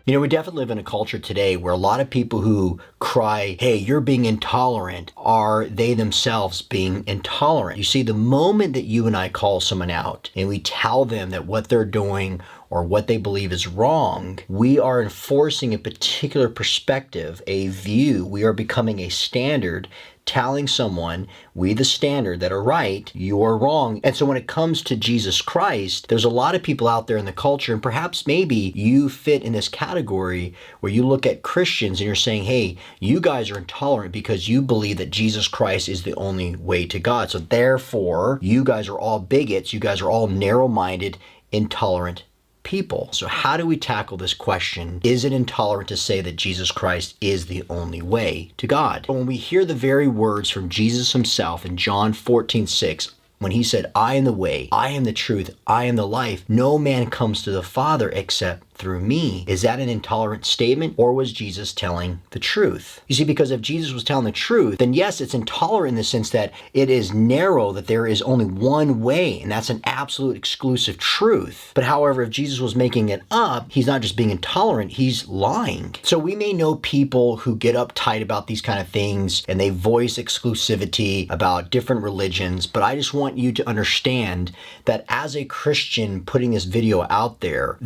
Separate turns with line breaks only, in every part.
You know, we definitely live in a culture today where a lot of people who cry, hey, you're being intolerant, are they themselves being intolerant? You see, the moment that you and I call someone out and we tell them that what they're doing or what they believe is wrong, we are enforcing a particular perspective, a view. We are becoming a standard, telling someone, we the standard that are right, you are wrong. And so when it comes to Jesus Christ, there's a lot of people out there in the culture, and perhaps maybe you fit in this category where you look at Christians and you're saying, hey, you guys are intolerant because you believe that Jesus Christ is the only way to God. So therefore, you guys are all bigots, you guys are all narrow-minded, intolerant people. So how do we tackle this question? Is it intolerant to say that Jesus Christ is the only way to God? When we hear the very words from Jesus himself in John 14:6, when he said, I am the way, I am the truth, I am the life, no man comes to the Father except through me. Is that an intolerant statement, or was Jesus telling the truth? You see, because if Jesus was telling the truth, then yes, it's intolerant in the sense that it is narrow, that there is only one way, and that's an absolute exclusive truth. But however, if Jesus was making it up, he's not just being intolerant, he's lying. So we may know people who get uptight about these kind of things, and they voice exclusivity about different religions, but I just want you to understand that as a Christian putting this video out there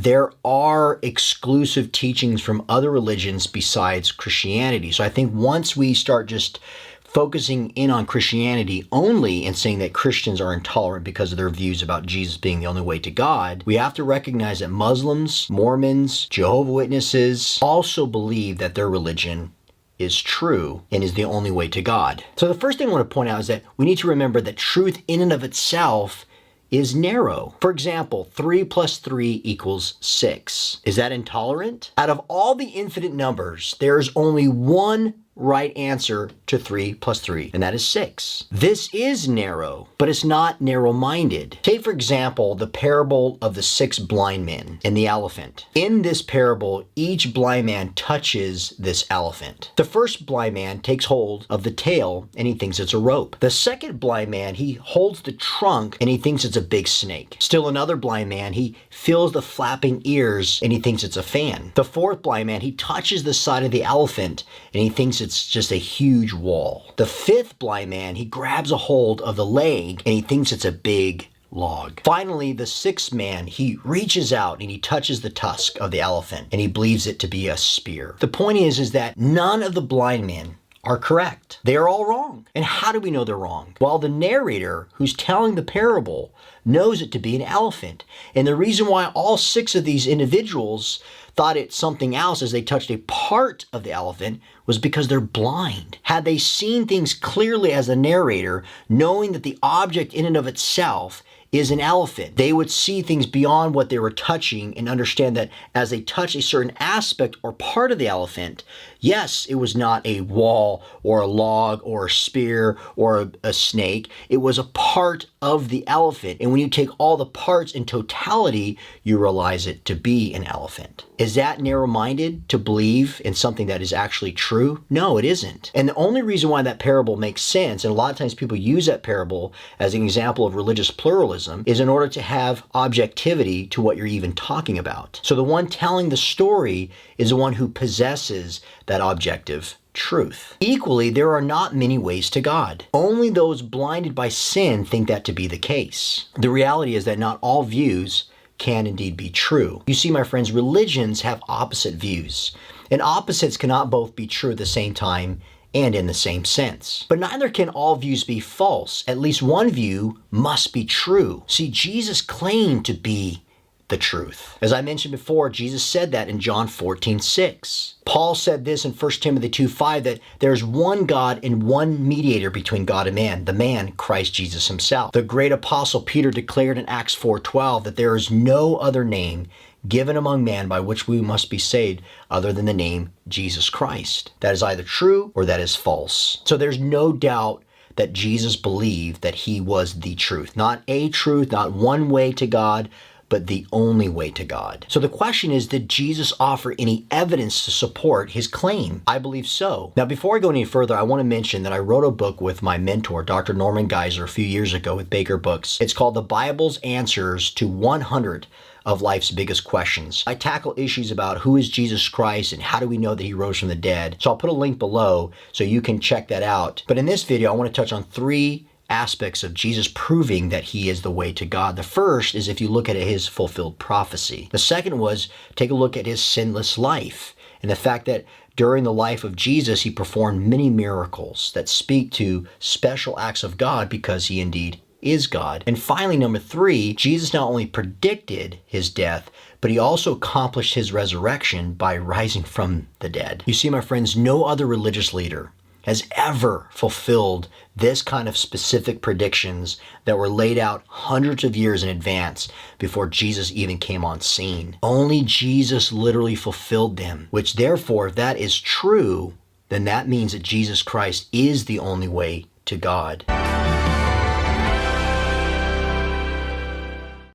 are exclusive teachings from other religions besides Christianity. So I think once we start just focusing in on Christianity only and saying that Christians are intolerant because of their views about Jesus being the only way to God, we have to recognize that Muslims, Mormons, Jehovah's Witnesses also believe that their religion is true and is the only way to God. So the first thing I want to point out is that we need to remember that truth in and of itself is narrow. For example, 3 plus 3 equals 6. Is that intolerant? Out of all the infinite numbers, there is only one right answer to 3 plus 3, and that is 6. This is narrow, but it's not narrow-minded. Take, for example, the parable of the 6 blind men and the elephant. In this parable, each blind man touches this elephant. The first blind man takes hold of the tail, and he thinks it's a rope. The second blind man, he holds the trunk, and he thinks it's a big snake. Still another blind man, he feels the flapping ears, and he thinks it's a fan. The fourth blind man, he touches the side of the elephant, and he thinks it's just a huge wall. The fifth blind man, he grabs a hold of the leg and he thinks it's a big log. Finally, the sixth man, he reaches out and he touches the tusk of the elephant and he believes it to be a spear. The point is that none of the blind men are correct. They are all wrong. And how do we know they're wrong? Well, the narrator who's telling the parable knows it to be an elephant. And the reason why all 6 of these individuals thought it's something else as they touched a part of the elephant was because they're blind. Had they seen things clearly as a narrator, knowing that the object in and of itself is an elephant, they would see things beyond what they were touching and understand that as they touch a certain aspect or part of the elephant, yes, it was not a wall or a log or a spear or a snake. It was a part of the elephant. And when you take all the parts in totality, you realize it to be an elephant. Is that narrow-minded to believe in something that is actually true? No, it isn't. And the only reason why that parable makes sense, and a lot of times people use that parable as an example of religious pluralism, is in order to have objectivity to what you're even talking about. So the one telling the story is the one who possesses that objective truth. Equally, there are not many ways to God. Only those blinded by sin think that to be the case. The reality is that not all views can indeed be true. You see, my friends, religions have opposite views, and opposites cannot both be true at the same time and in the same sense. But neither can all views be false. At least one view must be true. See, Jesus claimed to be the truth. As I mentioned before, Jesus said that in John 14:6. Paul said this in 1 Timothy 2:5, that there's one God and one mediator between God and man, the man, Christ Jesus himself. The great apostle Peter declared in Acts 4:12 that there is no other name given among man by which we must be saved other than the name Jesus Christ. That is either true or that is false. So there's no doubt that Jesus believed that he was the truth. Not a truth, not one way to God, but the only way to God. So the question is, did Jesus offer any evidence to support his claim? I believe so. Now, before I go any further, I want to mention that I wrote a book with my mentor, Dr. Norman Geisler, a few years ago with Baker Books. It's called The Bible's Answers to 100 of Life's Biggest Questions. I tackle issues about who is Jesus Christ and how do we know that he rose from the dead. So I'll put a link below so you can check that out. But in this video, I want to touch on 3 aspects of Jesus proving that he is the way to God. The first is if you look at his fulfilled prophecy. The second was take a look at his sinless life and the fact that during the life of Jesus, he performed many miracles that speak to special acts of God because he indeed is God. And finally, number 3, Jesus not only predicted his death, but he also accomplished his resurrection by rising from the dead. You see, my friends, no other religious leader has ever fulfilled this kind of specific predictions that were laid out hundreds of years in advance before Jesus even came on scene. Only Jesus literally fulfilled them, which therefore, if that is true, then that means that Jesus Christ is the only way to God.